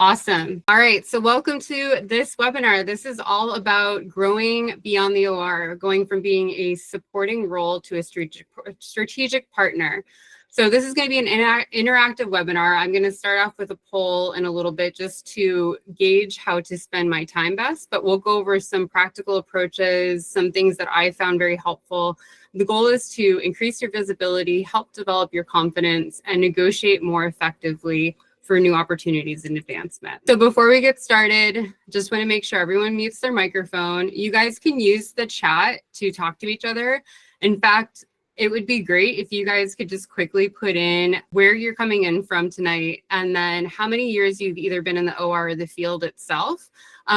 Awesome. All right. So welcome to this webinar. This is all about growing beyond the OR, going from being a supporting role to a strategic partner. So this is going to be an interactive webinar. I'm going to start off with a poll in a little bit just to gauge how to spend my time best, but we'll go over some practical approaches, some things that I found very helpful. The goal is to increase your visibility, help develop your confidence, and negotiate more effectively for new opportunities and advancement. So before we get started, just want to make sure everyone mutes their microphone. You guys can use the chat to talk to each other. In fact, it would be great if you guys could just quickly put in where you're coming in from tonight and then how many years you've either been in the OR or the field itself.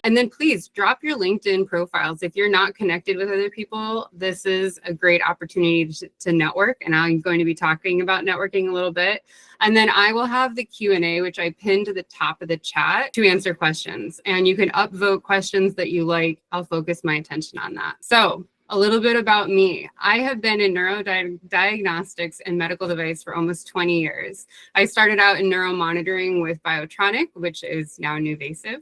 And then please drop your LinkedIn profiles. If you're not connected with other people, this is a great opportunity to network. And I'm going to be talking about networking a little bit. And then I will have the Q&A, which I pinned to the top of the chat to answer questions. And you can upvote questions that you like. I'll focus my attention on that. So a little bit about me. I have been in neurodiagnostics and medical device for almost 20 years. I started out in neuromonitoring with Biotronic, which is now NuVasive.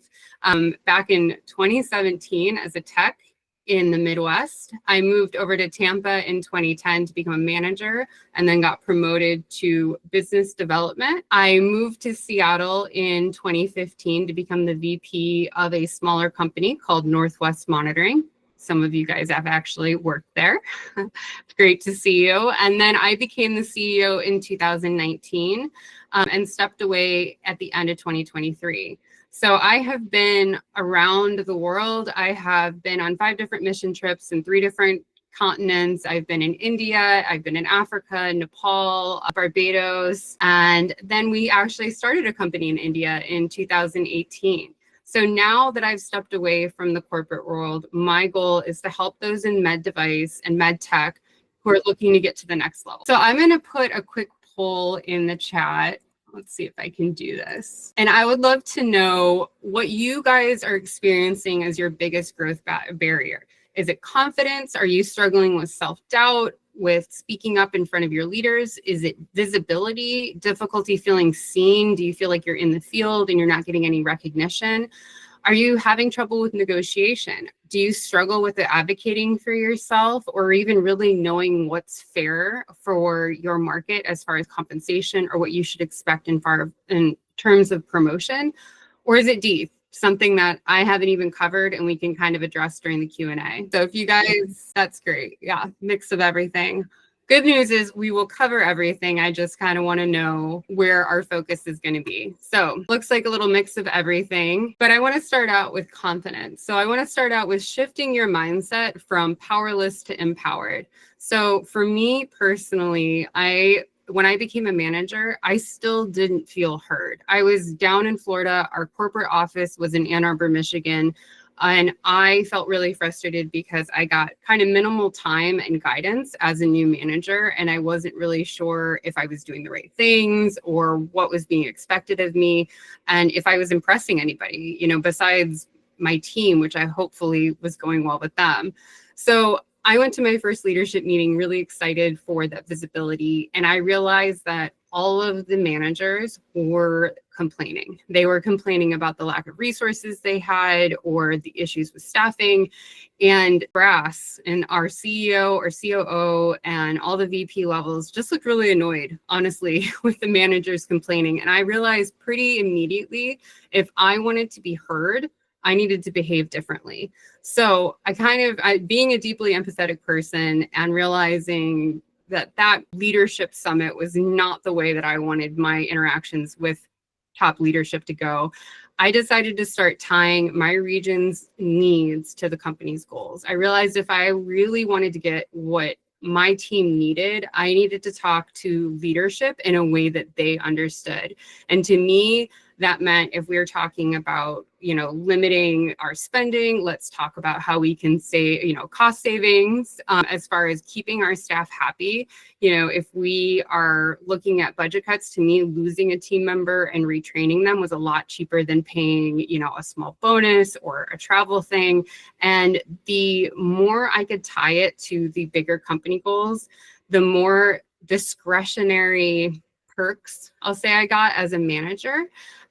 Back in 2017 as a tech in the Midwest. I moved over to Tampa in 2010 to become a manager and then got promoted to business development. I moved to Seattle in 2015 to become the VP of a smaller company called Northwest Monitoring. Some of you guys have actually worked there. It's great to see you. And then I became the CEO in 2019 and stepped away at the end of 2023. So I have been around the world. I have been on 5 different mission trips in 3 different continents. I've been in India, I've been in Africa, Nepal, Barbados, and then we actually started a company in India in 2018. So now that I've stepped away from the corporate world, my goal is to help those in med device and med tech who are looking to get to the next level. So I'm going to put a quick poll in the chat. Let's see if I can do this. And I would love to know what you guys are experiencing as your biggest growth barrier. Is it confidence? Are you struggling with self-doubt, with speaking up in front of your leaders? Is it visibility, difficulty feeling seen? Do you feel like you're in the field and you're not getting any recognition? Are you having trouble with negotiation? Do you struggle with advocating for yourself or even really knowing what's fair for your market as far as compensation or what you should expect in terms of promotion? Or is it deep? Something that I haven't even covered and we can kind of address during the Q&A. So if you guys, that's great. Yeah, mix of everything. Good news is we will cover everything. I just kind of want to know where our focus is going to be. So looks like a little mix of everything, but I want to start out with confidence. So I want to start out with shifting your mindset from powerless to empowered. So for me personally, when I became a manager, I still didn't feel heard. I was down in Florida. Our corporate office was in Ann Arbor, Michigan. And I felt really frustrated because I got kind of minimal time and guidance as a new manager. And I wasn't really sure if I was doing the right things or what was being expected of me. And if I was impressing anybody, besides my team, which I hopefully was going well with them. So I went to my first leadership meeting really excited for that visibility. And I realized that all of the managers were complaining. They were complaining about the lack of resources they had or the issues with staffing. And Brass and our CEO or COO and all the VP levels just looked really annoyed, honestly, with the managers complaining. And I realized pretty immediately, if I wanted to be heard, I needed to behave differently. So being a deeply empathetic person and realizing that leadership summit was not the way that I wanted my interactions with top leadership to go, I decided to start tying my region's needs to the company's goals. I realized if I really wanted to get what my team needed, I needed to talk to leadership in a way that they understood. And to me, that meant if we're talking about, limiting our spending, let's talk about how we can say, cost savings as far as keeping our staff happy. If we are looking at budget cuts, to me, losing a team member and retraining them was a lot cheaper than paying, a small bonus or a travel thing. And the more I could tie it to the bigger company goals, the more discretionary perks, I'll say, I got as a manager.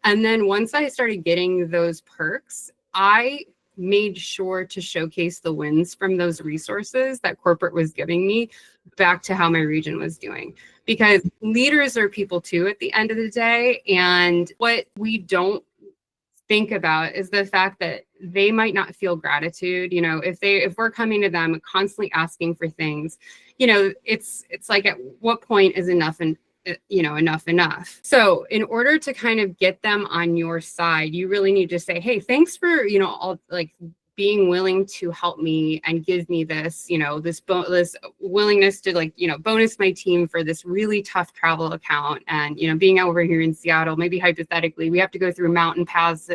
And then once I started getting those perks, I made sure to showcase the wins from those resources that corporate was giving me back to how my region was doing. Because leaders are people too at the end of the day. And what we don't think about is the fact that they might not feel gratitude. You know, if we're coming to them constantly asking for things, you know, it's like, at what point is enough and enough. So in order to kind of get them on your side, you really need to say, hey, thanks for, all like being willing to help me and give me this, this willingness to bonus my team for this really tough travel account. And, being over here in Seattle, maybe hypothetically, we have to go through mountain passes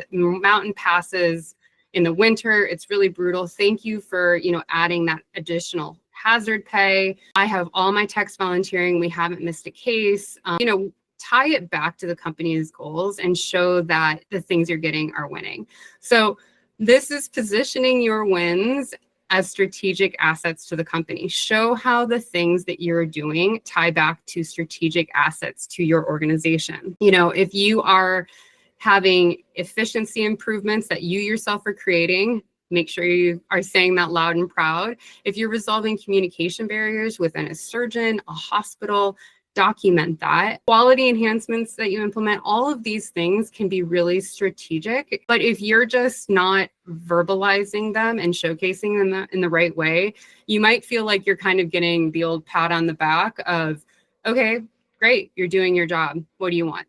in the winter. It's really brutal. Thank you for, adding that additional hazard pay. I have all my techs volunteering. We haven't missed a case. Tie it back to the company's goals and show that the things you're getting are winning. So this is positioning your wins as strategic assets to the company. Show how the things that you're doing tie back to strategic assets to your organization. If you are having efficiency improvements that you yourself are creating, make sure you are saying that loud and proud. If you're resolving communication barriers within a surgeon, a hospital, document that. Quality enhancements that you implement, all of these things can be really strategic. But if you're just not verbalizing them and showcasing them in the right way, you might feel like you're kind of getting the old pat on the back of, okay, great, you're doing your job. What do you want?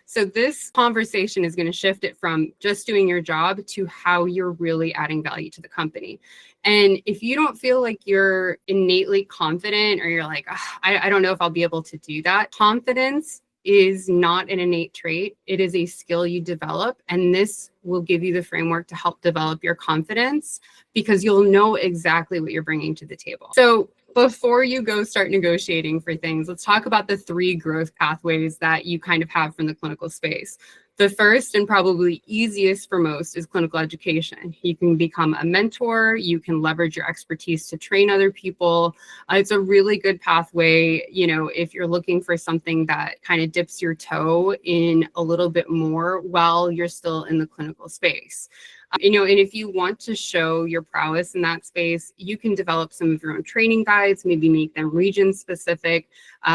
So this conversation is going to shift it from just doing your job to how you're really adding value to the company. And if you don't feel like you're innately confident, or you're like, I don't know if I'll be able to do that, confidence is not an innate trait. It is a skill you develop. And this will give you the framework to help develop your confidence, because you'll know exactly what you're bringing to the table. So before you go start negotiating for things, let's talk about the 3 growth pathways that you kind of have from the clinical space. The first and probably easiest for most is clinical education. You can become a mentor. You can leverage your expertise to train other people. It's a really good pathway, if you're looking for something that kind of dips your toe in a little bit more while you're still in the clinical space. And if you want to show your prowess in that space, you can develop some of your own training guides, maybe make them region specific,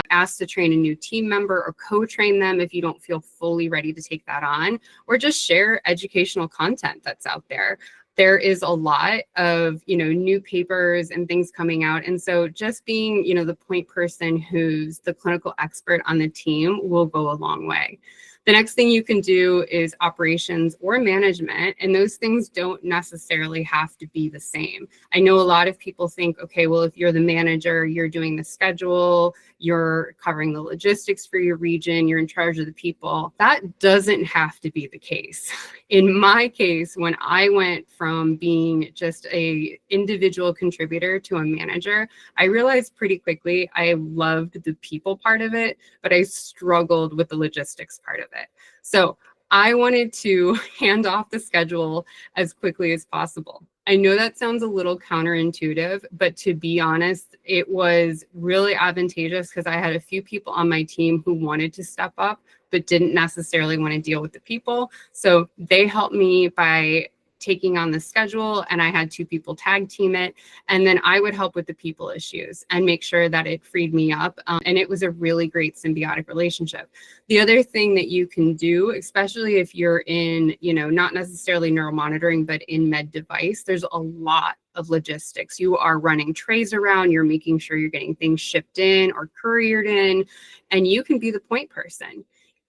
ask to train a new team member or co-train them if you don't feel fully ready to take that on, or just share educational content that's out there. There is a lot of, new papers and things coming out. And so just being, the point person who's the clinical expert on the team will go a long way. The next thing you can do is operations or management, and those things don't necessarily have to be the same. I know a lot of people think, okay, well, if you're the manager, you're doing the schedule, you're covering the logistics for your region, you're in charge of the people. That doesn't have to be the case. In my case, when I went from being just a individual contributor to a manager, I realized pretty quickly I loved the people part of it, but I struggled with the logistics part of it. So I wanted to hand off the schedule as quickly as possible. I know that sounds a little counterintuitive, but to be honest, it was really advantageous because I had a few people on my team who wanted to step up, but didn't necessarily want to deal with the people. So they helped me by taking on the schedule, and I had 2 people tag team it. And then I would help with the people issues and make sure that it freed me up. And it was a really great symbiotic relationship. The other thing that you can do, especially if you're in, not necessarily neuromonitoring, but in med device, there's a lot of logistics. You are running trays around, you're making sure you're getting things shipped in or couriered in, and you can be the point person.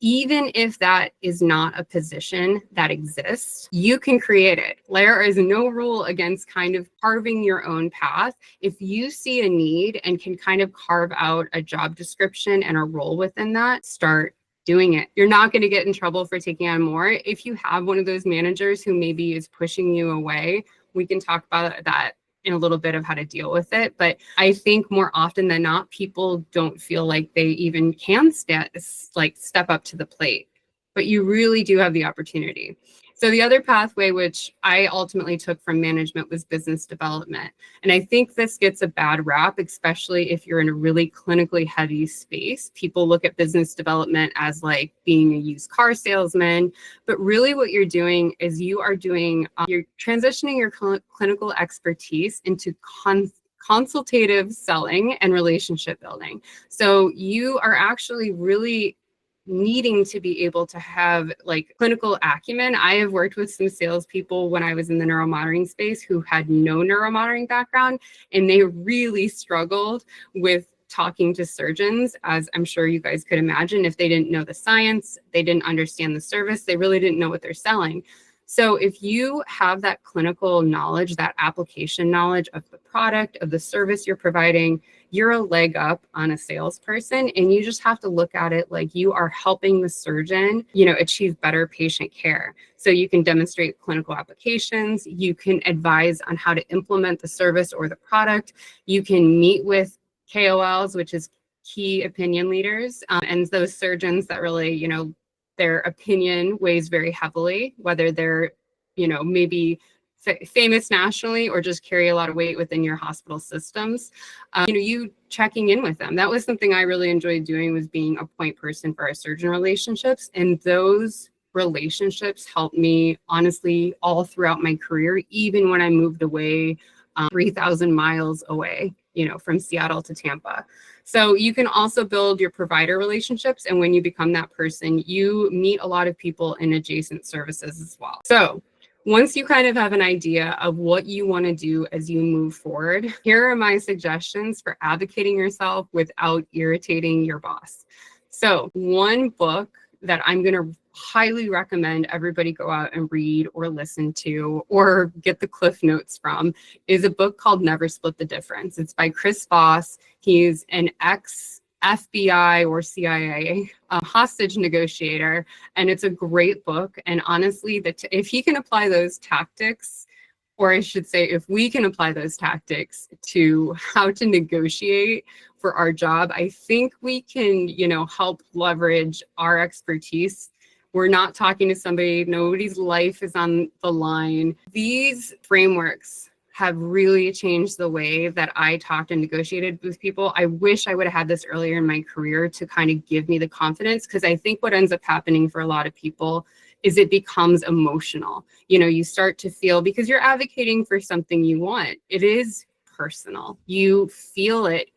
Even if that is not a position that exists, you can create it. There is no rule against kind of carving your own path. If you see a need and can kind of carve out a job description and a role within that, start doing it. You're not going to get in trouble for taking on more. If you have one of those managers who maybe is pushing you away, we can talk about that in a little bit of how to deal with it. But I think more often than not, people don't feel like they even can step up to the plate. but you really do have the opportunity. So the other pathway, which I ultimately took from management, was business development. And I think this gets a bad rap, especially if you're in a really clinically heavy space. People look at business development as like being a used car salesman, but really what you're doing is you're transitioning your clinical expertise into consultative selling and relationship building. So you are actually really needing to be able to have like clinical acumen. I have worked with some salespeople when I was in the neuromonitoring space who had no neuromonitoring background, and they really struggled with talking to surgeons, as I'm sure you guys could imagine. If they didn't know the science, they didn't understand the service, they really didn't know what they're selling. So if you have that clinical knowledge, that application knowledge of the product, of the service you're providing, you're a leg up on a salesperson, and you just have to look at it like you are helping the surgeon, achieve better patient care. So you can demonstrate clinical applications, you can advise on how to implement the service or the product, you can meet with KOLs, which is key opinion leaders, and those surgeons that really, their opinion weighs very heavily, whether they're, maybe famous nationally or just carry a lot of weight within your hospital systems. You checking in with them. That was something I really enjoyed doing, was being a point person for our surgeon relationships. And those relationships helped me honestly all throughout my career, even when I moved away 3,000 miles away, from Seattle to Tampa. So you can also build your provider relationships. And when you become that person, you meet a lot of people in adjacent services as well. So once you kind of have an idea of what you want to do as you move forward, here are my suggestions for advocating yourself without irritating your boss. So one book that I'm going to highly recommend everybody go out and read or listen to or get the Cliff Notes from is a book called Never Split the Difference. It's by Chris Voss. He's an ex-FBI or CIA hostage negotiator, and it's a great book. And honestly, if he can apply those tactics, or I should say, if we can apply those tactics to how to negotiate for our job, I think we can, help leverage our expertise. We're not talking to somebody, nobody's life is on the line. These frameworks have really changed the way that I talked and negotiated with people. I wish I would have had this earlier in my career to kind of give me the confidence, because I think what ends up happening for a lot of people is it becomes emotional. You start to feel, because you're advocating for something you want, it is personal. You feel it,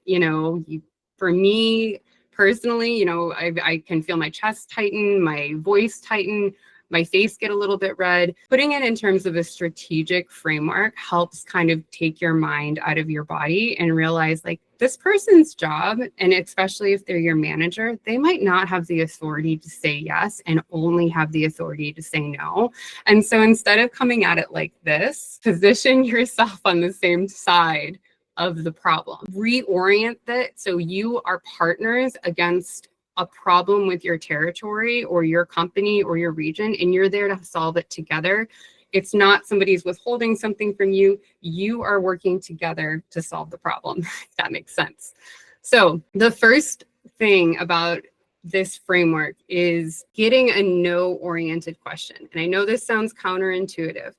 for me personally, I can feel my chest tighten, my voice tighten, my face get a little bit red. Putting it in terms of a strategic framework helps kind of take your mind out of your body and realize, like, this person's job, and especially if they're your manager, they might not have the authority to say yes and only have the authority to say no. And so instead of coming at it like this, position yourself on the same side of the problem. Reorient that so you are partners against a problem with your territory or your company or your region, and you're there to solve it together. It's not somebody's withholding something from you. You are working together to solve the problem, if that makes sense. So the first thing about this framework is getting a no-oriented question. And I know this sounds counterintuitive,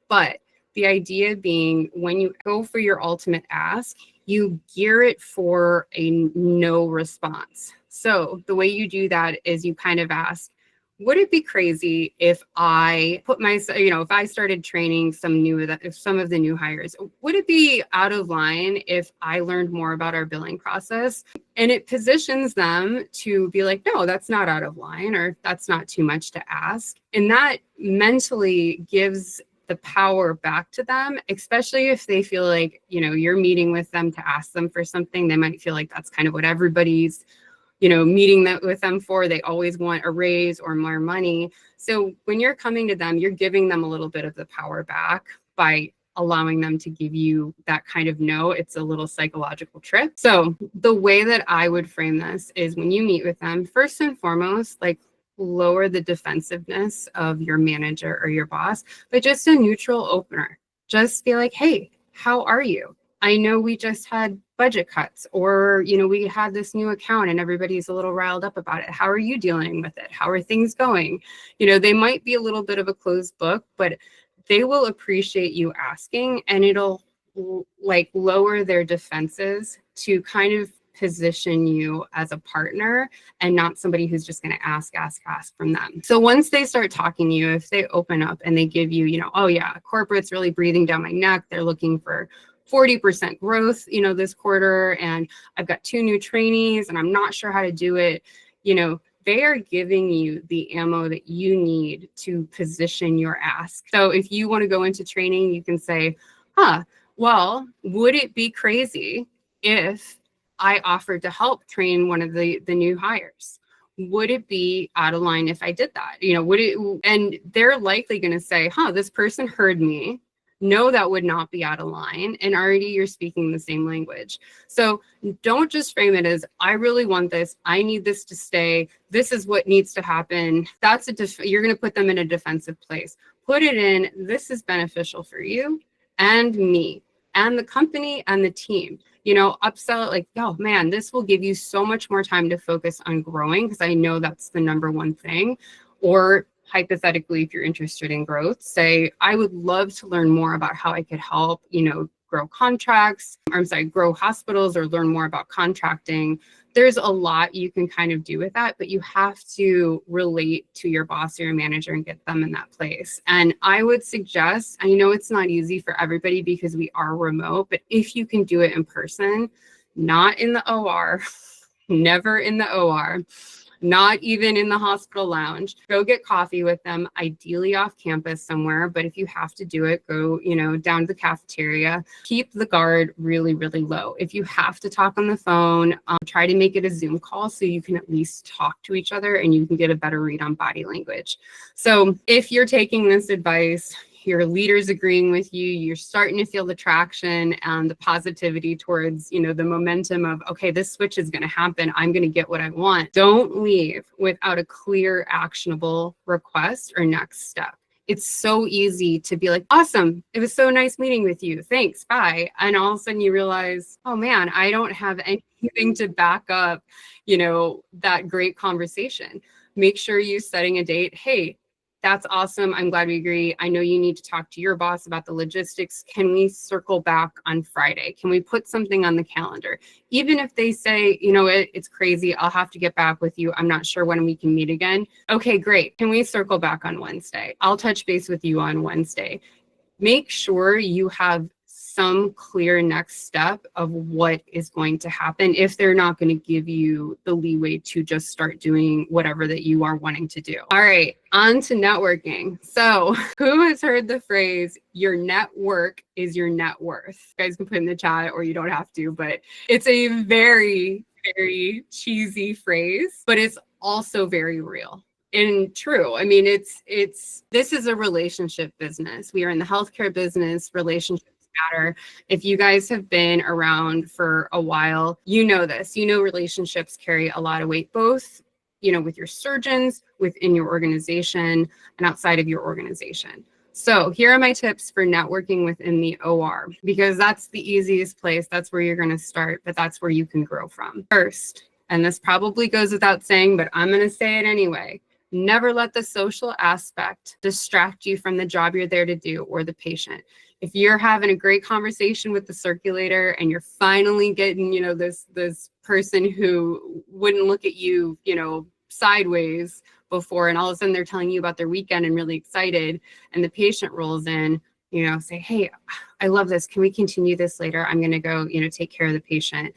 but the idea being, when you go for your ultimate ask, you gear it for a no response. So the way you do that is you kind of ask, would it be crazy if I put myself, if I started training some of the new hires, would it be out of line if I learned more about our billing process? And it positions them to be like, no, that's not out of line, or that's not too much to ask. And that mentally gives the power back to them, especially if they feel like, you're meeting with them to ask them for something. They might feel like that's kind of what everybody's, meeting with them for. They always want a raise or more money. So when you're coming to them, you're giving them a little bit of the power back by allowing them to give you that kind of no. It's a little psychological trick. So the way that I would frame this is, when you meet with them, first and foremost, like, lower the defensiveness of your manager or your boss, but just a neutral opener. Just be like, hey, how are you? I know we just had budget cuts, or, we had this new account and everybody's a little riled up about it. How are you dealing with it? How are things going? They might be a little bit of a closed book, but they will appreciate you asking, and it'll like lower their defenses to kind of position you as a partner and not somebody who's just going to ask from them. So once they start talking to you, if they open up and they give you, oh yeah, corporate's really breathing down my neck. They're looking for 40% growth, this quarter, and I've got 2 new trainees and I'm not sure how to do it. They are giving you the ammo that you need to position your ask. So if you want to go into training, you can say, well, would it be crazy if I offered to help train one of the new hires? Would it be out of line if I did that? And they're likely going to say, this person heard me. No, that would not be out of line. And already you're speaking the same language. So don't just frame it as, I really want this. I need this to stay. This is what needs to happen. You're going to put them in a defensive place. Put it in, this is beneficial for you and me and the company and the team. Upsell it like, oh man, this will give you so much more time to focus on growing, because I know that's the number one thing. Or hypothetically, if you're interested in growth, say, I would love to learn more about how I could help, grow hospitals, or learn more about contracting. There's a lot you can kind of do with that, but you have to relate to your boss or your manager and get them in that place. And I would suggest, I know it's not easy for everybody because we are remote, but if you can do it in person, not in the OR, never in the OR, not even in the hospital lounge, go get coffee with them, ideally off campus somewhere. But if you have to do it, go, down to the cafeteria. Keep the guard really, really low. If you have to talk on the phone, try to make it a Zoom call so you can at least talk to each other and you can get a better read on body language. So if you're taking this advice, your leader's agreeing with you, you're starting to feel the traction and the positivity towards, the momentum of, okay, this switch is going to happen. I'm going to get what I want. Don't leave without a clear, actionable request or next step. It's so easy to be like, awesome, it was so nice meeting with you. Thanks, bye. And all of a sudden you realize, oh man, I don't have anything to back up, that great conversation. Make sure you're setting a date. Hey, that's awesome. I'm glad we agree. I know you need to talk to your boss about the logistics. Can we circle back on Friday? Can we put something on the calendar? Even if they say, it's crazy, I'll have to get back with you. I'm not sure when we can meet again. Okay, great. Can we circle back on Wednesday? I'll touch base with you on Wednesday. Make sure you have some clear next step of what is going to happen if they're not going to give you the leeway to just start doing whatever that you are wanting to do. All right, on to networking. So who has heard the phrase, your network is your net worth? You guys can put in the chat or you don't have to, but it's a very, very cheesy phrase, but it's also very real. And true. I mean, this is a relationship business. We are in the healthcare business. Relationships matter. If you guys have been around for a while, you know this. Relationships carry a lot of weight, both, with your surgeons, within your organization, and outside of your organization. So here are my tips for networking within the OR, because that's the easiest place. That's where you're going to start, but that's where you can grow from. First, and this probably goes without saying, but I'm going to say it anyway, never let the social aspect distract you from the job you're there to do or the patient. If you're having a great conversation with the circulator and you're finally getting, this person who wouldn't look at you, sideways before, and all of a sudden they're telling you about their weekend and really excited, and the patient rolls in, say, hey, I love this. Can we continue this later? I'm going to go, take care of the patient.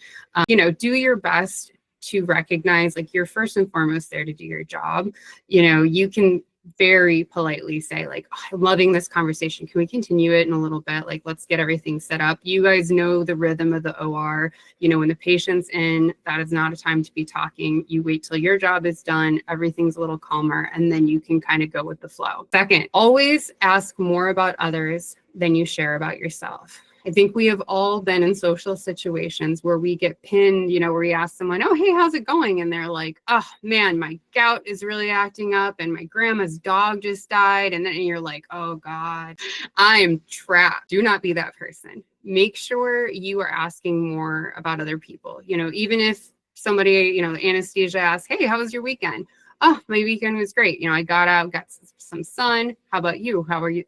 Do your best to recognize, like, you're first and foremost there to do your job. You can very politely say, like, oh, I'm loving this conversation. Can we continue it in a little bit? Like, let's get everything set up. You guys know the rhythm of the OR. When the patient's in, that is not a time to be talking. You wait till your job is done. Everything's a little calmer, and then you can kind of go with the flow. Second, always ask more about others than you share about yourself. I think we have all been in social situations where we get pinned, where we ask someone, oh, hey, how's it going? And they're like, oh man, my gout is really acting up and my grandma's dog just died. And then you're like, oh God, I am trapped. Do not be that person. make sure you are asking more about other people. Even if somebody, Anastasia asks, hey, how was your weekend? Oh, my weekend was great. I got out, got some sun. How about you? How are you?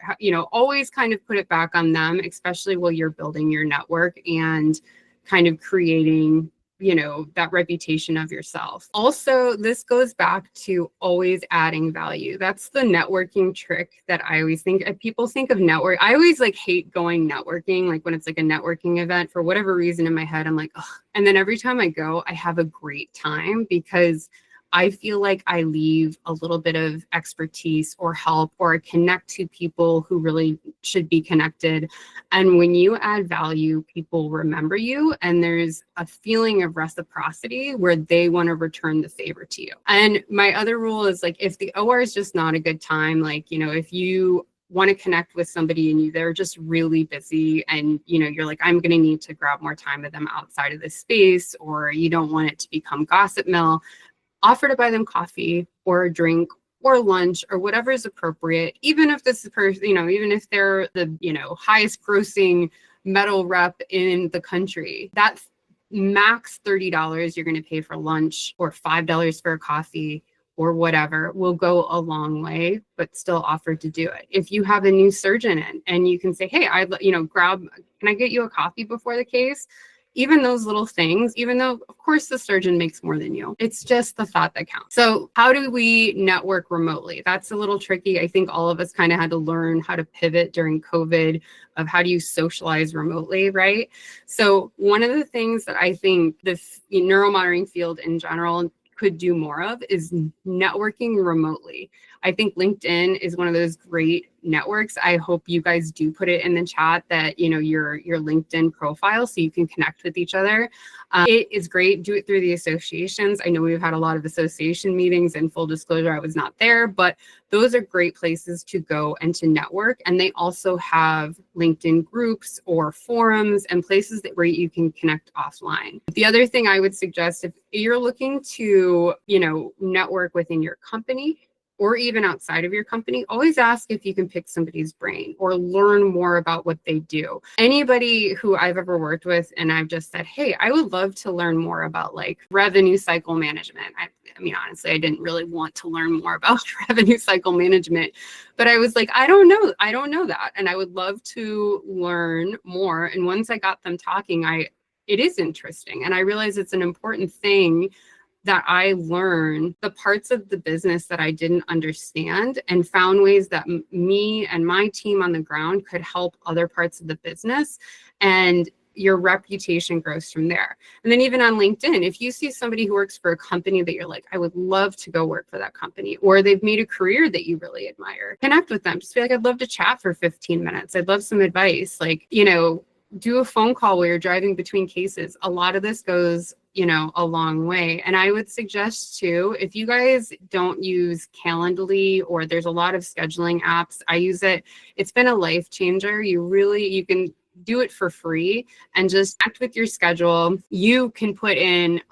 Always kind of put it back on them, especially while you're building your network and kind of creating that reputation of yourself. Also, this goes back to always adding value. That's the networking trick that I always think. People think of network. I always hate going networking, when it's a networking event. For whatever reason in my head, I'm like, ugh. And then every time I go, I have a great time because I feel like I leave a little bit of expertise or help or connect to people who really should be connected. And when you add value, people remember you, and there's a feeling of reciprocity where they want to return the favor to you. And my other rule is if the OR is just not a good time, if you want to connect with somebody and they're just really busy and you're like, I'm going to need to grab more time with them outside of this space, or you don't want it to become gossip mill, offer to buy them coffee or a drink or lunch or whatever is appropriate, even if this person, even if they're the, highest grossing metal rep in the country. That's max $30 you're going to pay for lunch, or $5 for a coffee or whatever will go a long way, but still offer to do it. If you have a new surgeon in and you can say, hey, can I get you a coffee before the case? Even those little things, even though, of course, the surgeon makes more than you, it's just the thought that counts. So how do we network remotely? That's a little tricky. I think all of us kind of had to learn how to pivot during COVID of how do you socialize remotely, right? So one of the things that I think the neuromonitoring field in general could do more of is networking remotely. I think LinkedIn is one of those great networks. I hope you guys do put it in the chat that, your LinkedIn profile so you can connect with each other. It is great. Do it through the associations. I know we've had a lot of association meetings, and full disclosure, I was not there, but those are great places to go and to network. And they also have LinkedIn groups or forums and places where you can connect offline. The other thing I would suggest, if you're looking to, network within your company, or even outside of your company, always ask if you can pick somebody's brain or learn more about what they do. Anybody who I've ever worked with and I've just said, hey, I would love to learn more about revenue cycle management. I mean, honestly, I didn't really want to learn more about revenue cycle management, but I was like, I don't know that. And I would love to learn more. And once I got them talking, it is interesting. And I realized it's an important thing that I learned the parts of the business that I didn't understand, and found ways that me and my team on the ground could help other parts of the business, and your reputation grows from there. And then even on LinkedIn, if you see somebody who works for a company that you're like, I would love to go work for that company, or they've made a career that you really admire, connect with them. Just be like, I'd love to chat for 15 minutes. I'd love some advice. Do a phone call while you're driving between cases. A lot of this goes a long way. And I would suggest too, if you guys don't use Calendly, or there's a lot of scheduling apps, I use it. It's been a life changer. You can do it for free and just act with your schedule. You can put in,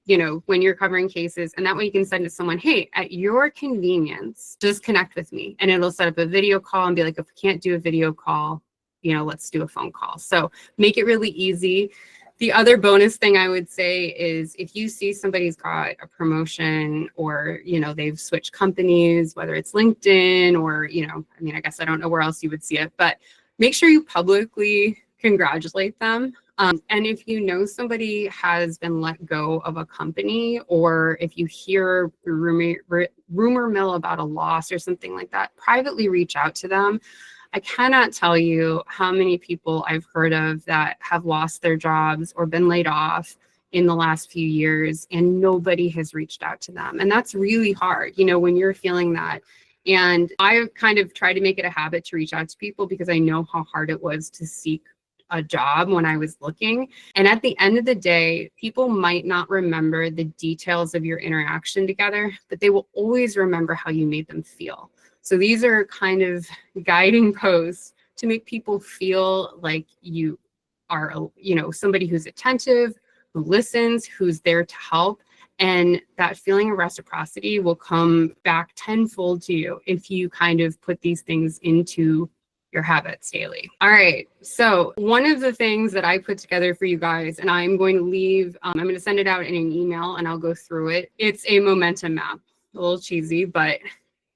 when you're covering cases, and that way you can send to someone, hey, at your convenience, just connect with me. And it'll set up a video call and be like, if we can't do a video call, let's do a phone call. So make it really easy. The other bonus thing I would say is if you see somebody's got a promotion, or, they've switched companies, whether it's LinkedIn or, I guess I don't know where else you would see it, but make sure you publicly congratulate them. And if you know somebody has been let go of a company, or if you hear rumor mill about a loss or something like that, privately reach out to them. I cannot tell you how many people I've heard of that have lost their jobs or been laid off in the last few years, and nobody has reached out to them. And that's really hard, when you're feeling that. And I kind of try to make it a habit to reach out to people, because I know how hard it was to seek a job when I was looking. And at the end of the day, people might not remember the details of your interaction together, but they will always remember how you made them feel. So these are kind of guiding posts to make people feel like you are, somebody who's attentive, who listens, who's there to help. And that feeling of reciprocity will come back tenfold to you if you kind of put these things into your habits daily. All right. So one of the things that I put together for you guys, and I'm going to leave, I'm going to send it out in an email and I'll go through it. It's a momentum map. A little cheesy, but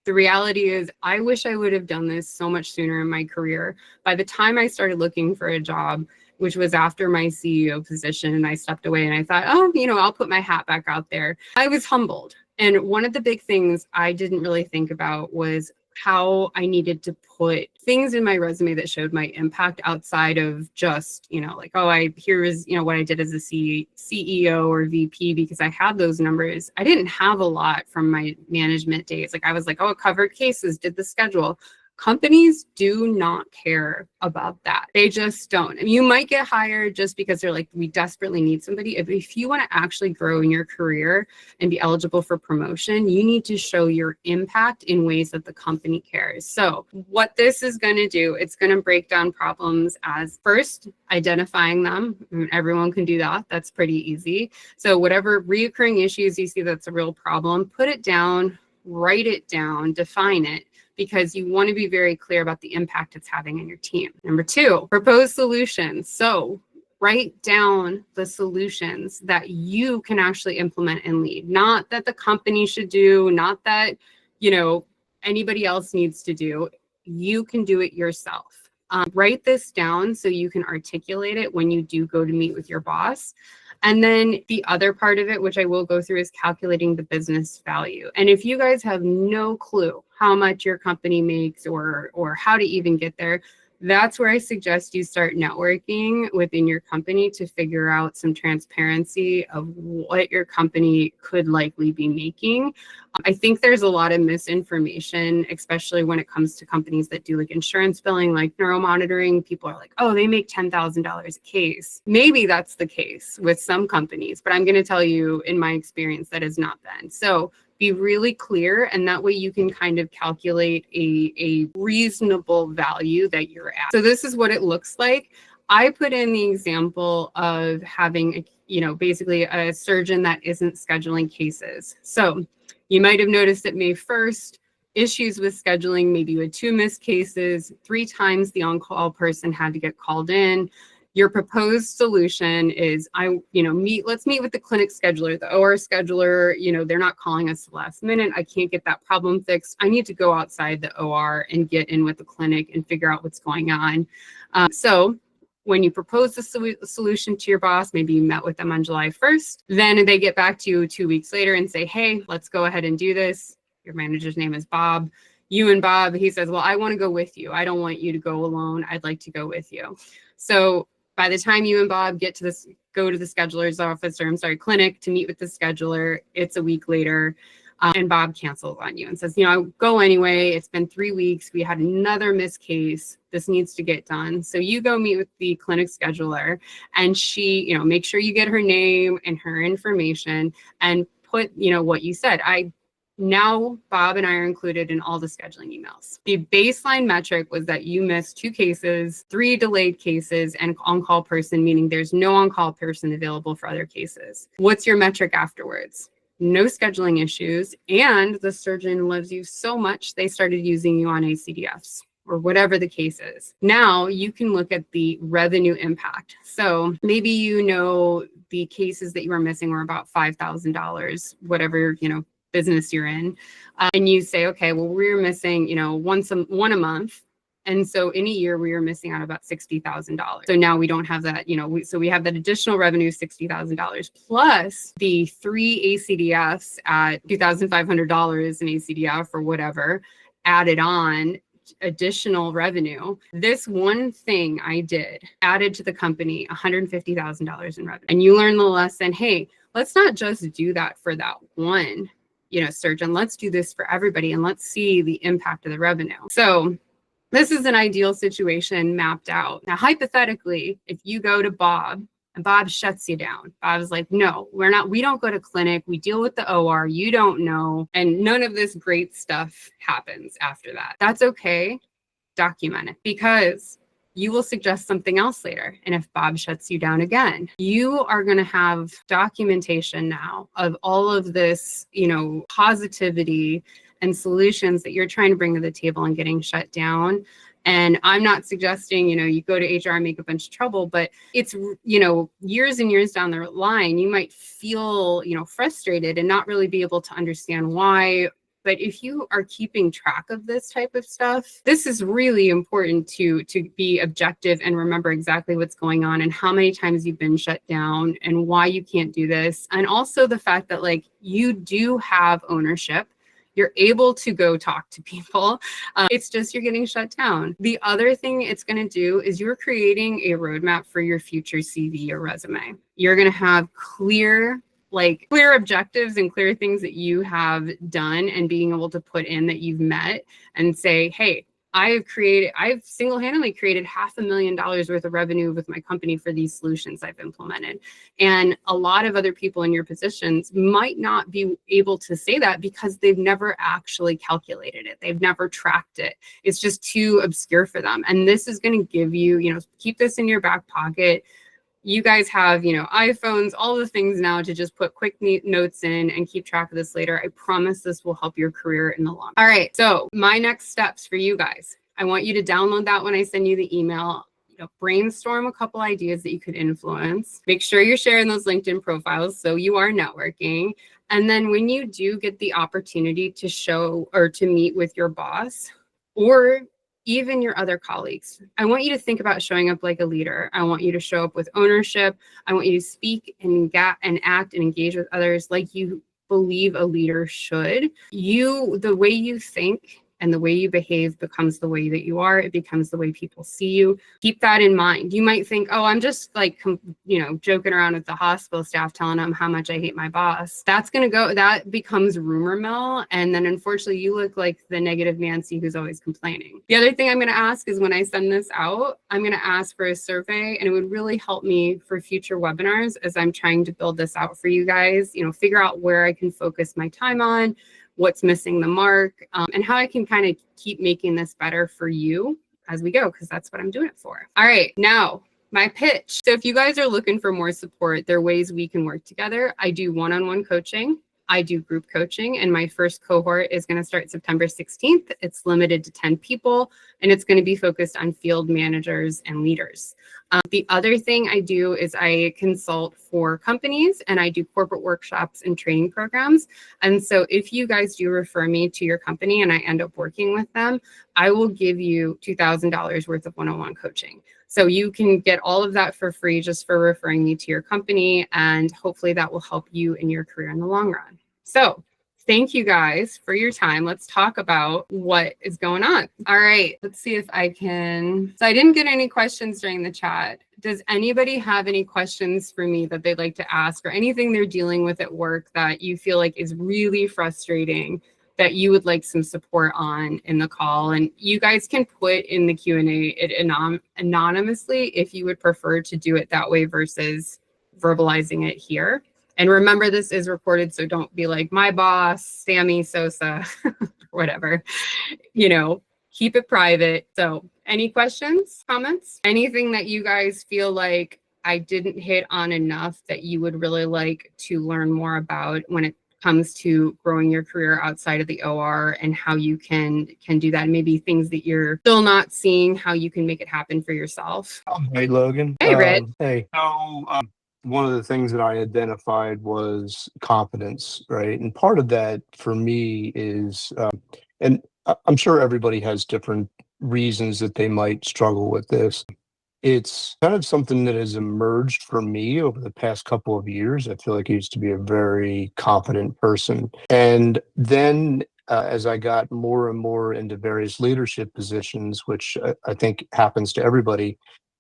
the reality is I wish I would have done this so much sooner in my career. By the time I started looking for a job, which was after my CEO position, and I stepped away and I thought, oh, I'll put my hat back out there. I was humbled. And one of the big things I didn't really think about was how I needed to put things in my resume that showed my impact outside of just, like, oh, here is, what I did as a CEO or VP, because I had those numbers. I didn't have a lot from my management days. Like I was like, oh, covered cases, did the schedule. Companies do not care about that. They just don't. And you might get hired just because they're like, we desperately need somebody. If you want to actually grow in your career and be eligible for promotion, you need to show your impact in ways that the company cares. So what this is going to do, it's going to break down problems as first identifying them. Everyone can do that. That's pretty easy. So whatever reoccurring issues you see that's a real problem, put it down, write it down, define it, because you want to be very clear about the impact it's having on your team. Number 2, propose solutions. So write down the solutions that you can actually implement and lead. Not that the company should do, not that, anybody else needs to do. You can do it yourself. Write this down so you can articulate it when you do go to meet with your boss. And then the other part of it, which I will go through, is calculating the business value. And if you guys have no clue how much your company makes or how to even get there, that's where I suggest you start networking within your company to figure out some transparency of what your company could likely be making. I think there's a lot of misinformation, especially when it comes to companies that do like insurance billing, like neuromonitoring. People are like, oh, they make $10,000 a case. Maybe that's the case with some companies, but I'm going to tell you in my experience that has not been. So be really clear, and that way you can kind of calculate a reasonable value that you're at. So this is what it looks like. I put in the example of having, basically a surgeon that isn't scheduling cases. So you might have noticed that May 1st, issues with scheduling, maybe you had 2 missed cases, 3 times the on-call person had to get called in. Your proposed solution is, let's meet with the clinic scheduler, the OR scheduler. They're not calling us the last minute. I can't get that problem fixed. I need to go outside the OR and get in with the clinic and figure out what's going on. So when you propose the solution to your boss, maybe you met with them on July 1st, then they get back to you 2 weeks later and say, hey, let's go ahead and do this. Your manager's name is Bob. You and Bob, he says, well, I want to go with you. I don't want you to go alone. I'd like to go with you. So by the time you and Bob go to the scheduler's office, or clinic to meet with the scheduler, it's a week later, and Bob cancels on you and says, I'll go anyway. It's been 3 weeks. We had another missed case. This needs to get done. So you go meet with the clinic scheduler, and she, make sure you get her name and her information and put, what you said. Now, Bob and I are included in all the scheduling emails. The baseline metric was that you missed 2 cases, 3 delayed cases, and on-call person, meaning there's no on-call person available for other cases. What's your metric afterwards? No scheduling issues, and the surgeon loves you so much, they started using you on ACDFs or whatever the case is. Now you can look at the revenue impact. So maybe the cases that you were missing were about $5,000, whatever, business you're in, and you say, okay, well, we're missing, one a month. And so in a year, we were missing out about $60,000. So now we don't have that, so we have that additional revenue, $60,000 plus the 3 ACDFs at $2,500 an ACDF or whatever added on additional revenue. This one thing I did added to the company $150,000 in revenue. And you learn the lesson, hey, let's not just do that for that one surgeon. Let's do this for everybody, and let's see the impact of the revenue. So this is an ideal situation mapped out. Now, hypothetically, if you go to Bob and Bob shuts you down, Bob's like, no, we don't go to clinic. We deal with the OR. You don't know. And none of this great stuff happens after that. That's okay. Document it, because you will suggest something else later. And if Bob shuts you down again, you are going to have documentation now of all of this, positivity and solutions that you're trying to bring to the table and getting shut down. And I'm not suggesting, you go to HR and make a bunch of trouble, but it's, years and years down the line, you might feel, frustrated and not really be able to understand why. But if you are keeping track of this type of stuff, this is really important to be objective and remember exactly what's going on and how many times you've been shut down and why you can't do this. And also the fact that you do have ownership. You're able to go talk to people. It's just you're getting shut down. The other thing it's going to do is you're creating a roadmap for your future CV or resume. You're going to have clear objectives and clear things that you have done and being able to put in that you've met and say, hey, I've single-handedly created $500,000 worth of revenue with my company for these solutions I've implemented. And a lot of other people in your positions might not be able to say that because they've never actually calculated it. They've never tracked it. It's just too obscure for them. And this is going to give you, keep this in your back pocket. You guys have, iPhones, all the things now to just put quick notes in and keep track of this later. I promise this will help your career in the long. All right. So my next steps for you guys, I want you to download that when I send you the email. Brainstorm a couple ideas that you could influence. Make sure you're sharing those LinkedIn profiles so you are networking. And then when you do get the opportunity to show or to meet with your boss or even your other colleagues, I want you to think about showing up like a leader. I want you to show up with ownership. I want you to speak and act and engage with others like you believe a leader should. The way you think and the way you behave becomes the way that you are. It becomes the way people see you. Keep that in mind. You might think, oh, I'm just joking around with the hospital staff, telling them how much I hate my boss. That becomes rumor mill. And then unfortunately, you look like the negative Nancy who's always complaining. The other thing I'm going to ask is when I send this out, I'm going to ask for a survey, and it would really help me for future webinars as I'm trying to build this out for you guys, figure out where I can focus my time on, what's missing the mark, and how I can kind of keep making this better for you as we go, because that's what I'm doing it for. All right, now my pitch. So if you guys are looking for more support, there are ways we can work together. I do one-on-one coaching. I do group coaching, and my first cohort is going to start September 16th. It's limited to 10 people, and it's going to be focused on field managers and leaders. The other thing I do is I consult for companies, and I do corporate workshops and training programs. And so if you guys do refer me to your company and I end up working with them, I will give you $2,000 worth of one-on-one coaching. So you can get all of that for free just for referring me to your company, and hopefully that will help you in your career in the long run. So thank you guys for your time. Let's talk about what is going on. All right, let's see if I can. So I didn't get any questions during the chat. Does anybody have any questions for me that they'd like to ask, or anything they're dealing with at work that you feel like is really frustrating that you would like some support on in the call? And you guys can put in the Q&A it anonymously if you would prefer to do it that way versus verbalizing it here. And remember, this is recorded, so don't be like my boss, Sammy Sosa, whatever, keep it private. So any questions, comments, anything that you guys feel like I didn't hit on enough that you would really like to learn more about when it comes to growing your career outside of the OR and how you can do that, and maybe things that you're still not seeing, how you can make it happen for yourself. Hey, Logan. Hey, Rich. Hey. So one of the things that I identified was confidence, right? And part of that for me is, and I'm sure everybody has different reasons that they might struggle with this. It's kind of something that has emerged for me over the past couple of years. I feel like I used to be a very confident person. And then as I got more and more into various leadership positions, which I think happens to everybody,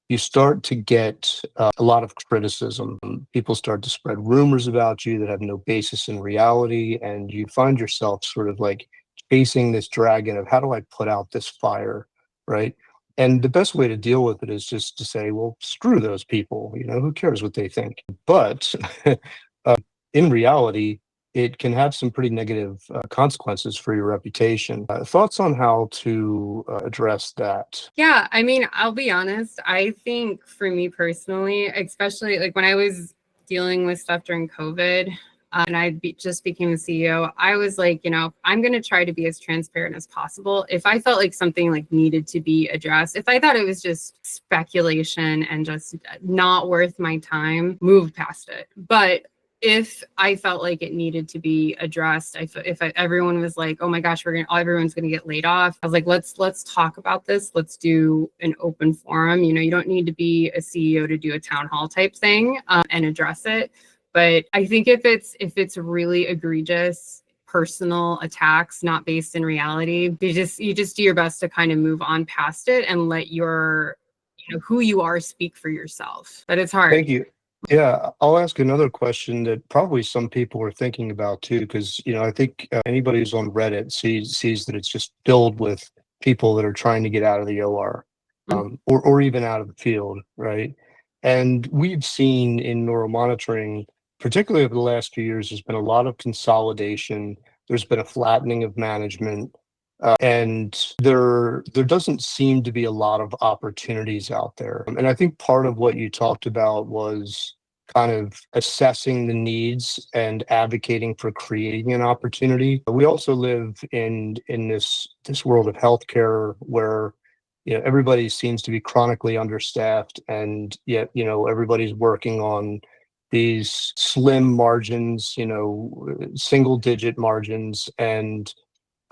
you start to get a lot of criticism. People start to spread rumors about you that have no basis in reality. And you find yourself sort of like chasing this dragon of how do I put out this fire, right? And the best way to deal with it is just to say, well, screw those people, who cares what they think? But in reality, it can have some pretty negative consequences for your reputation. Thoughts on how to address that? Yeah, I mean, I'll be honest. I think for me personally, especially like when I was dealing with stuff during COVID, and just became the CEO, I was like, I'm going to try to be as transparent as possible. If I felt like something like needed to be addressed, if I thought it was just speculation and just not worth my time, move past it. But if I felt like it needed to be addressed, everyone was like, "Oh my gosh, everyone's gonna get laid off," I was like, "Let's talk about this. Let's do an open forum. You don't need to be a CEO to do a town hall type thing and address it. But I think if it's really egregious personal attacks not based in reality, you just do your best to kind of move on past it and let your who you are speak for yourself. But it's hard." Thank you. Yeah, I'll ask another question that probably some people are thinking about too, because I think anybody who's on Reddit sees that it's just filled with people that are trying to get out of the OR, or even out of the field, right? And we've seen in neuromonitoring, particularly over the last few years, there's been a lot of consolidation. There's been a flattening of management. And there doesn't seem to be a lot of opportunities out there. And I think part of what you talked about was kind of assessing the needs and advocating for creating an opportunity. We also live in this world of healthcare where everybody seems to be chronically understaffed, and yet everybody's working on these slim margins, single digit margins. And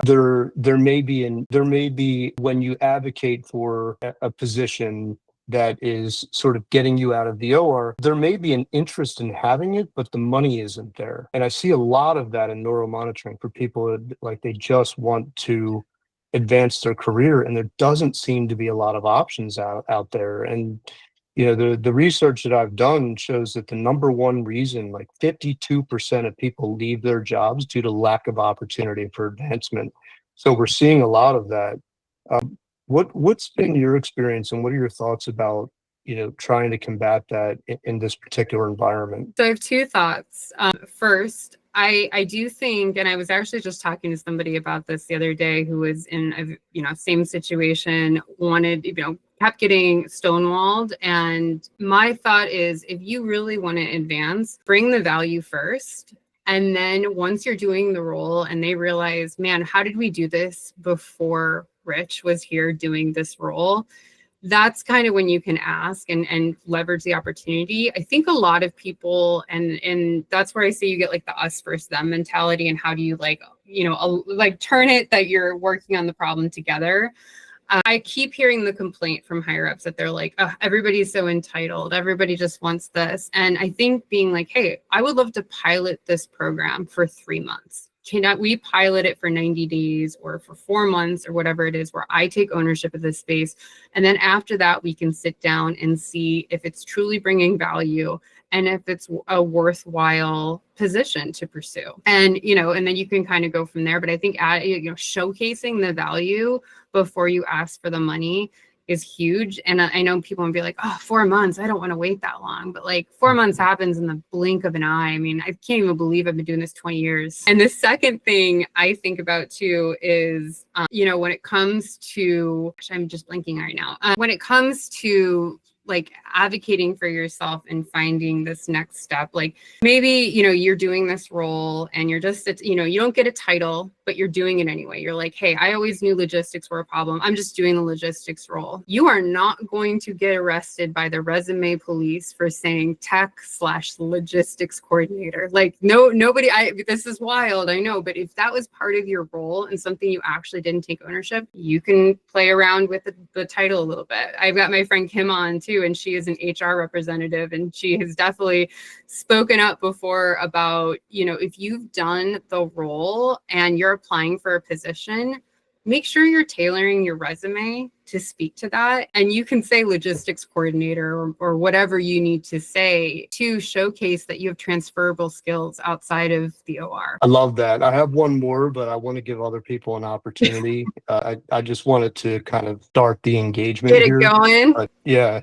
there may be when you advocate for a position that is sort of getting you out of the OR, there may be an interest in having it, but the money isn't there. And I see a lot of that in neuromonitoring for people that, like, they just want to advance their career, and there doesn't seem to be a lot of options out there. And the research that I've done shows that the number one reason, like 52% of people leave their jobs due to lack of opportunity for advancement. So we're seeing a lot of that. What's been your experience, and what are your thoughts about trying to combat that in this particular environment? So I have two thoughts. First, I do think, and I was actually just talking to somebody about this the other day who was in a same situation, kept getting stonewalled. And my thought is, if you really want to advance, bring the value first. And then once you're doing the role and they realize, man, how did we do this before Rich was here doing this role? That's kind of when you can ask and leverage the opportunity. I think a lot of people, and that's where I say you get like the us versus them mentality, and how do you turn it that you're working on the problem together. I keep hearing the complaint from higher ups that they're like, oh, everybody's so entitled. Everybody just wants this. And I think being like, hey, I would love to pilot this program for 3 months. Cannot we pilot it for 90 days or for 4 months or whatever it is, where I take ownership of this space? And then after that, we can sit down and see if it's truly bringing value and if it's a worthwhile position to pursue. And, and then you can kind of go from there. But I think, showcasing the value before you ask for the money is huge. And I know people will be like, oh, 4 months, I don't want to wait that long. But like 4 months happens in the blink of an eye. I mean, I can't even believe I've been doing this 20 years. And the second thing I think about too is, when it comes to, I'm just blinking right now. When it comes to like advocating for yourself and finding this next step, like maybe, you're doing this role and you're just, you don't get a title, but you're doing it anyway. You're like, hey, I always knew logistics were a problem. I'm just doing the logistics role. You are not going to get arrested by the resume police for saying tech/logistics coordinator. Like nobody, this is wild, I know, but if that was part of your role and something you actually didn't take ownership, you can play around with the title a little bit. I've got my friend Kim on too, and she is an HR representative, and she has definitely spoken up before about, if you've done the role and you're applying for a position, make sure you're tailoring your resume to speak to that. And you can say logistics coordinator or whatever you need to say to showcase that you have transferable skills outside of the OR. I love that. I have one more, but I want to give other people an opportunity. I just wanted to kind of start the engagement Get it here. going. Yeah.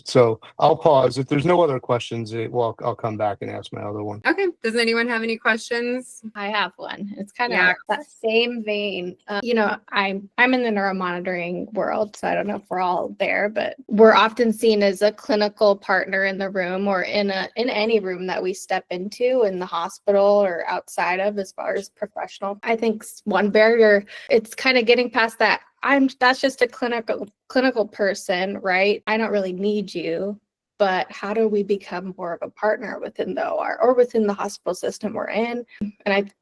So I'll pause. If there's no other questions, I'll come back and ask my other one. Okay. Does anyone have any questions? I have one. It's kind of that same vein. I'm in the neuromonitoring nursing world, so I don't know if we're all there, but we're often seen as a clinical partner in the room or in any room that we step into in the hospital or outside of, as far as professional. I think one barrier, it's kind of getting past that. That's just a clinical person, right? I don't really need you. But how do we become more of a partner within the OR or within the hospital system we're in? And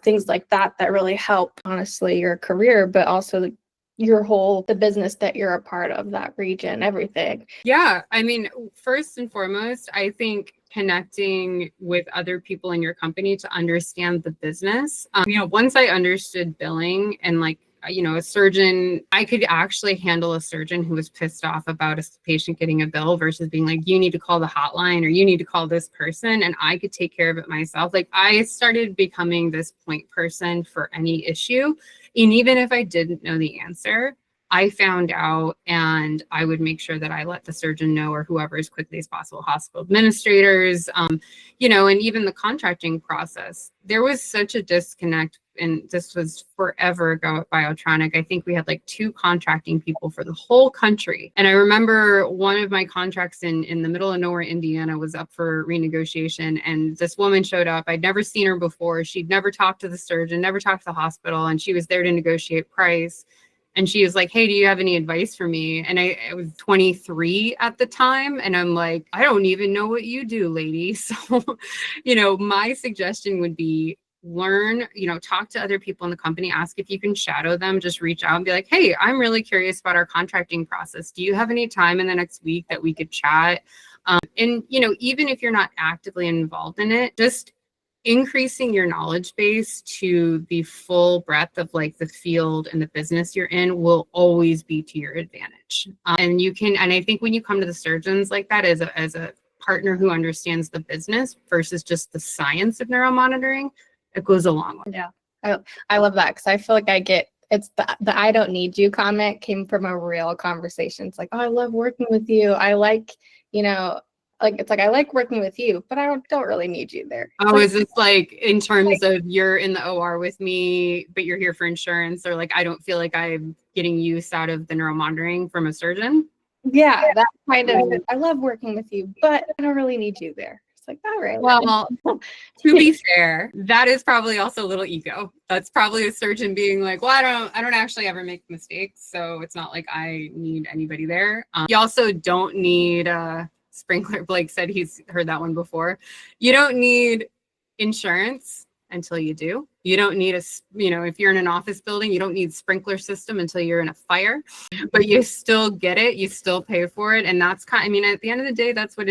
things like that really help, honestly, your career, but also the business that you're a part of, that region, everything. Yeah. I mean, first and foremost, I think connecting with other people in your company to understand the business. Once I understood billing and a surgeon, I could actually handle a surgeon who was pissed off about a patient getting a bill versus being like, you need to call the hotline or you need to call this person, and I could take care of it myself. Like, I started becoming this point person for any issue. And even if I didn't know the answer, I found out and I would make sure that I let the surgeon know, or whoever, as quickly as possible, hospital administrators, and even the contracting process. There was such a disconnect, and this was forever ago at Biotronic. I think we had 2 contracting people for the whole country. And I remember one of my contracts in the middle of nowhere, Indiana, was up for renegotiation. And this woman showed up. I'd never seen her before. She'd never talked to the surgeon, never talked to the hospital. And she was there to negotiate price. And she was like, hey, do you have any advice for me? And I was 23 at the time. And I'm like, I don't even know what you do, lady. So, my suggestion would be learn, talk to other people in the company, ask if you can shadow them, just reach out and be like, hey, I'm really curious about our contracting process. Do you have any time in the next week that we could chat? And even if you're not actively involved in it, just increasing your knowledge base to the full breadth of the field and the business you're in will always be to your advantage. And I think when you come to the surgeons like that as a partner who understands the business versus just the science of neuromonitoring, it goes a long way. Yeah, I love that, because I feel like it's the I don't need you comment came from a real conversation. It's like, oh, I love working with you. I like, I like working with you, but I don't really need you there. Oh, is this in terms of you're in the OR with me, but you're here for insurance, or I don't feel like I'm getting use out of the neuromonitoring from a surgeon? Yeah, that kind of, I love working with you, but I don't really need you there. It's like, all right. Well, to be fair, that is probably also a little ego. That's probably a surgeon being like, well, I don't actually ever make mistakes, so it's not like I need anybody there. You also don't need sprinkler. Blake said he's heard that one before. You don't need insurance until you do. You don't need if you're in an office building, you don't need sprinkler system until you're in a fire, but you still get it. You still pay for it. And that's at the end of the day, that's what,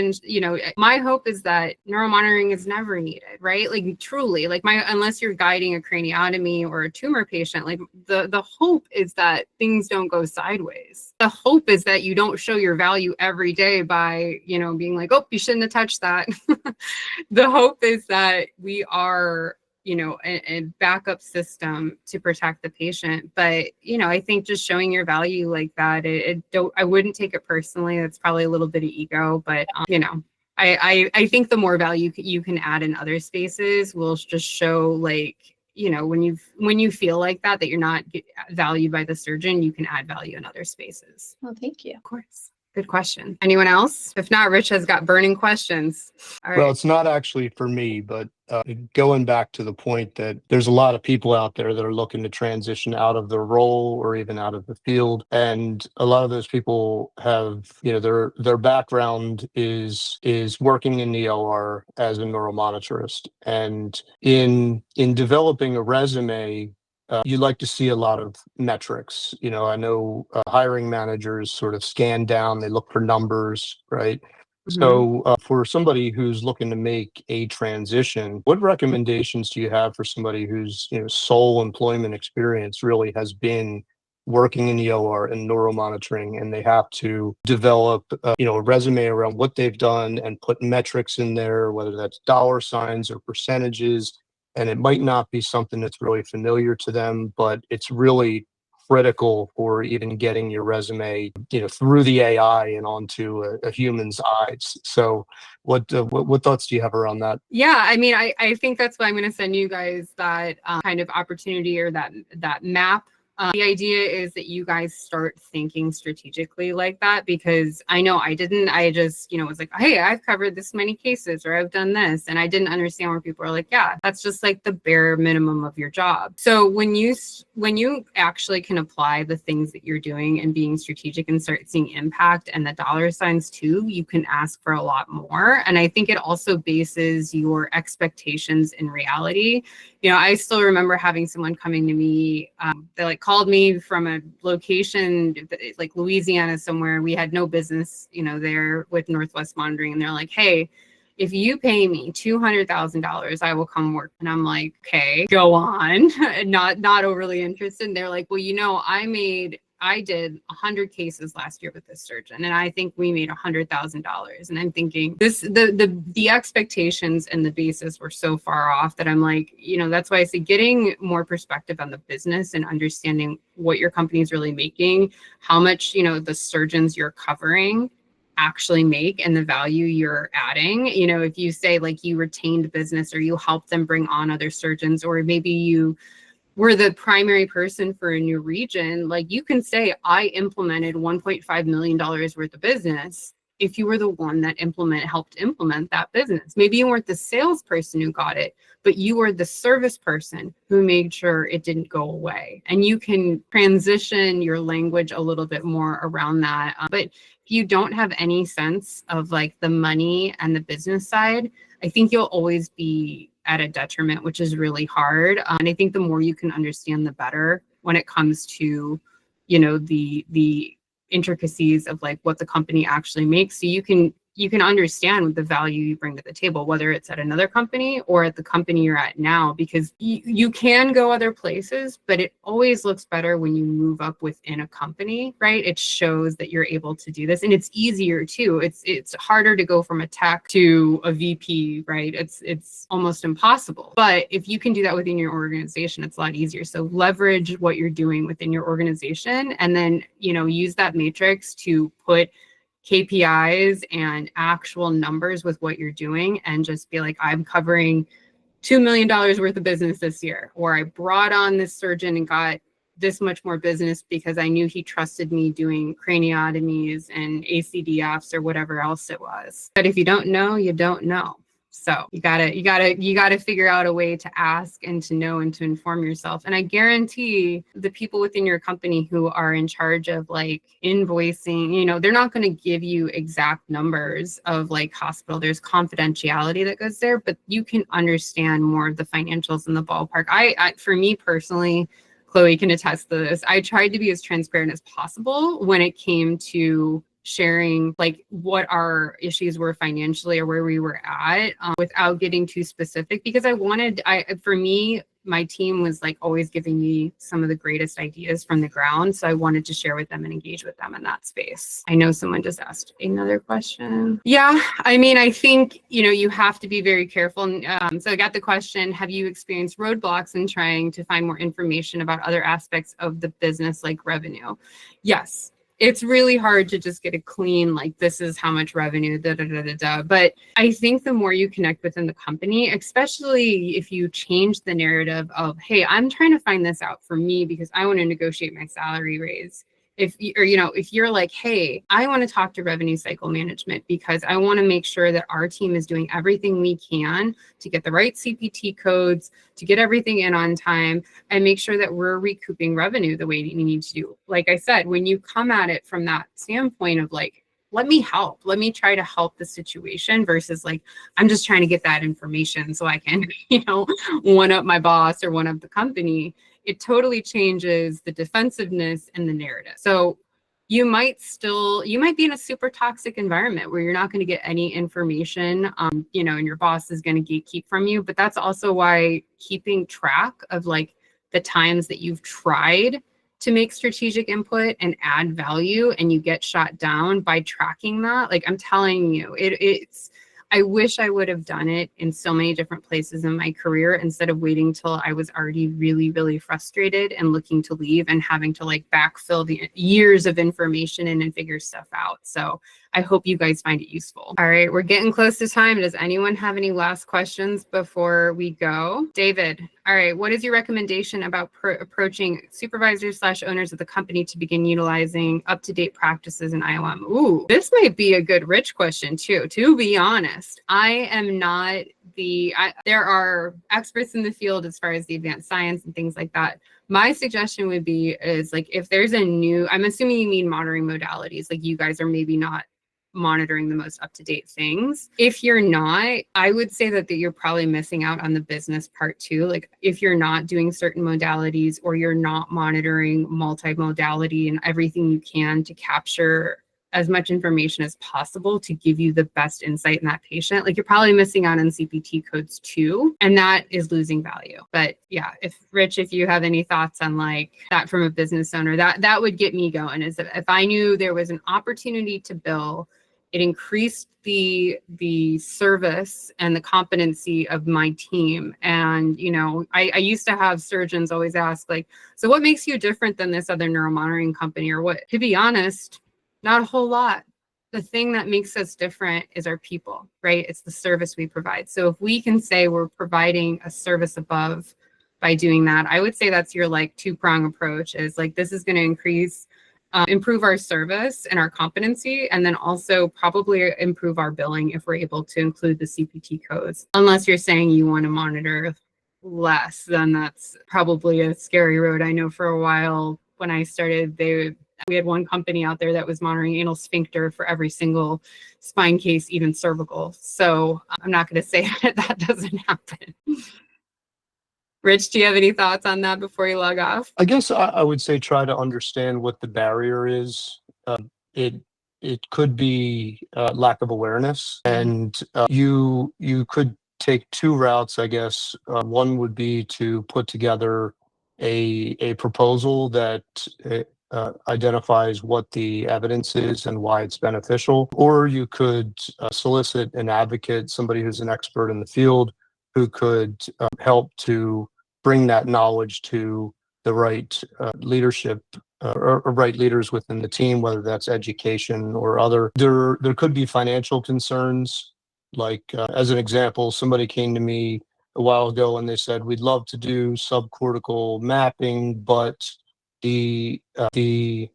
my hope is that neuromonitoring is never needed, right? Truly, unless you're guiding a craniotomy or a tumor patient, the hope is that things don't go sideways. The hope is that you don't show your value every day by, being like, oh, you shouldn't have touched that. The hope is that we are a backup system to protect the patient. But, I think just showing your value like that, I wouldn't take it personally. That's probably a little bit of ego, but, I think the more value you can add in other spaces will just show when you feel like that you're not valued by the surgeon, you can add value in other spaces. Well, thank you. Of course. Good question. Anyone else? If not, Rich has got burning questions. All right. Well, it's not actually for me, but going back to the point that there's a lot of people out there that are looking to transition out of their role or even out of the field. And a lot of those people have, their background is working in the OR as a neuromonitorist. And in developing a resume, you like to see a lot of metrics. I know hiring managers sort of scan down, they look for numbers, right? Mm-hmm. So for somebody who's looking to make a transition, what recommendations do you have for somebody whose sole employment experience really has been working in the OR and neuromonitoring, and they have to develop a resume around what they've done and put metrics in there, whether that's dollar signs or percentages? And it might not be something that's really familiar to them, but it's really critical for even getting your resume, through the AI and onto a human's eyes. So what thoughts do you have around that? Yeah, I think that's why I'm going to send you guys that kind of opportunity or that map The idea is that you guys start thinking strategically like that, because I know I didn't. I just, was like, hey, I've covered this many cases, or I've done this. And I didn't understand where people are like, yeah, that's just like the bare minimum of your job. So when you actually can apply the things that you're doing and being strategic and start seeing impact and the dollar signs too, you can ask for a lot more. And I think it also bases your expectations in reality. I still remember having someone coming to me, they like called me from a location like Louisiana somewhere. We had no business, there with Northwest Monitoring. And they're like, hey, if you pay me $200,000, I will come work. And I'm like, okay, go on. not overly interested. And they're like, well, I did 100 cases last year with this surgeon, and I think we made $100,000. And I'm thinking the expectations and the basis were so far off that I'm like, that's why I say getting more perspective on the business and understanding what your company is really making, how much, the surgeons you're covering actually make and the value you're adding. If you say like you retained business or you helped them bring on other surgeons, or maybe you were the primary person for a new region, like you can say, I implemented $1.5 million worth of business if you were the one that helped implement that business. Maybe you weren't the salesperson who got it, but you were the service person who made sure it didn't go away. And you can transition your language a little bit more around that. But if you don't have any sense of like the money and the business side, I think you'll always be at a detriment, which is really hard. And I think the more you can understand, the better when it comes to, the intricacies of like what the company actually makes. So you can understand the value you bring to the table, whether it's at another company or at the company you're at now, because you can go other places, but it always looks better when you move up within a company, right? It shows that you're able to do this, and it's easier too. It's harder to go from a tech to a VP, right? It's almost impossible. But if you can do that within your organization, it's a lot easier. So leverage what you're doing within your organization, and then, use that matrix to put KPIs and actual numbers with what you're doing, and just be like, I'm covering $2 million worth of business this year, or I brought on this surgeon and got this much more business because I knew he trusted me doing craniotomies and ACDFs or whatever else it was. But if you don't know, you don't know. So you gotta figure out a way to ask and to know and to inform yourself. And I guarantee the people within your company who are in charge of like invoicing, they're not going to give you exact numbers of like hospital. There's confidentiality that goes there, but you can understand more of the financials in the ballpark. I for me personally, Chloe can attest to this, I tried to be as transparent as possible when it came to sharing like what our issues were financially or where we were at, without getting too specific, because for me, my team was like always giving me some of the greatest ideas from the ground. So I wanted to share with them and engage with them in that space. I know someone just asked another question. Yeah, I think, you have to be very careful. So I got the question, have you experienced roadblocks in trying to find more information about other aspects of the business like revenue? Yes. It's really hard to just get a clean, like, this is how much revenue, But I think the more you connect within the company, especially if you change the narrative of, hey, I'm trying to find this out for me because I want to negotiate my salary raise. If you're like, hey, I want to talk to revenue cycle management because I want to make sure that our team is doing everything we can to get the right CPT codes, to get everything in on time, and make sure that we're recouping revenue the way we need to do. Like I said, when you come at it from that standpoint of like, let me help, let me try to help the situation versus like, I'm just trying to get that information so I can, one up my boss or one up the company, it totally changes the defensive-ness and the narrative. So you might be in a super toxic environment where you're not going to get any information, and your boss is going to gatekeep from you. But that's also why keeping track of like the times that you've tried to make strategic input and add value and you get shot down by tracking that. Like I'm telling you, I wish I would have done it in so many different places in my career instead of waiting till I was already really, really frustrated and looking to leave and having to like backfill the years of information and figure stuff out. So I hope you guys find it useful. All right, we're getting close to time. Does anyone have any last questions before we go? David, All right. What is your recommendation about approaching supervisors / owners of the company to begin utilizing up-to-date practices in IOM? Ooh, this might be a good Rich question too. To be honest, I am not there are experts in the field as far as the advanced science and things like that. My suggestion would be is like, if there's a new, I'm assuming you mean monitoring modalities, like you guys are maybe not monitoring the most up-to-date things. If you're not, I would say that you're probably missing out on the business part too. Like if you're not doing certain modalities or you're not monitoring multimodality and everything you can to capture as much information as possible to give you the best insight in that patient, like you're probably missing out on CPT codes too, and that is losing value. But yeah, if you have any thoughts on like that from a business owner, that would get me going, is if I knew there was an opportunity to bill, it increased the service and the competency of my team. And, you know, I used to have surgeons always ask like, so what makes you different than this other neuromonitoring company or what? To be honest, not a whole lot. The thing that makes us different is our people, right? It's the service we provide. So if we can say we're providing a service above by doing that, I would say that's your like two-prong approach, is like, this is going to improve our service and our competency, and then also probably improve our billing if we're able to include the CPT codes. Unless you're saying you want to monitor less, then that's probably a scary road. I know for a while when I started, we had one company out there that was monitoring anal sphincter for every single spine case, even cervical. So I'm not going to say that doesn't happen. Rich, do you have any thoughts on that before you log off? I guess I would say try to understand what the barrier is. It could be lack of awareness, and you could take two routes, I guess. One would be to put together a proposal that identifies what the evidence is and why it's beneficial, or you could solicit an advocate, somebody who's an expert in the field, who could help to bring that knowledge to the right leadership or right leaders within the team, whether that's education or other. There could be financial concerns. Like as an example, somebody came to me a while ago and they said, we'd love to do subcortical mapping, but the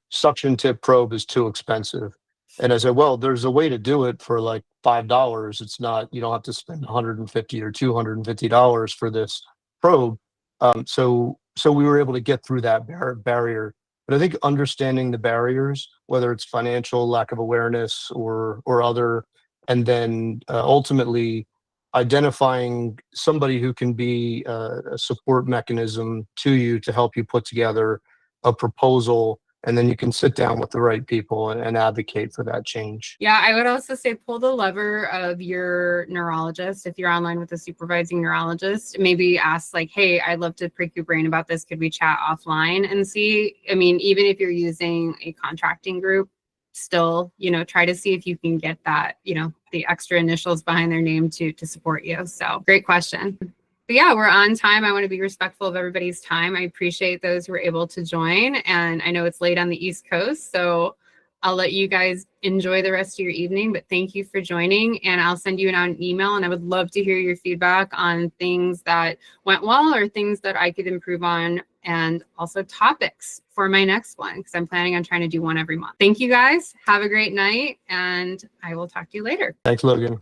suction tip probe is too expensive. And I said, well, there's a way to do it for like $5. It's not, you don't have to spend $150 or $250 for this probe. So we were able to get through that barrier. But I think understanding the barriers, whether it's financial, lack of awareness, or other, and then ultimately identifying somebody who can be a support mechanism to you to help you put together a proposal, and then you can sit down with the right people and advocate for that change. Yeah, I would also say pull the lever of your neurologist. If you're online with a supervising neurologist, maybe ask like, hey, I'd love to pick your brain about this. Could we chat offline and see? I mean, even if you're using a contracting group, still, you know, try to see if you can get that, you know, the extra initials behind their name to support you. So great question. But yeah, we're on time. I want to be respectful of everybody's time. I appreciate those who were able to join. And I know it's late on the East Coast, so I'll let you guys enjoy the rest of your evening. But thank you for joining. And I'll send you an email. And I would love to hear your feedback on things that went well or things that I could improve on, and also topics for my next one, because I'm planning on trying to do one every month. Thank you guys. Have a great night. And I will talk to you later. Thanks, Logan.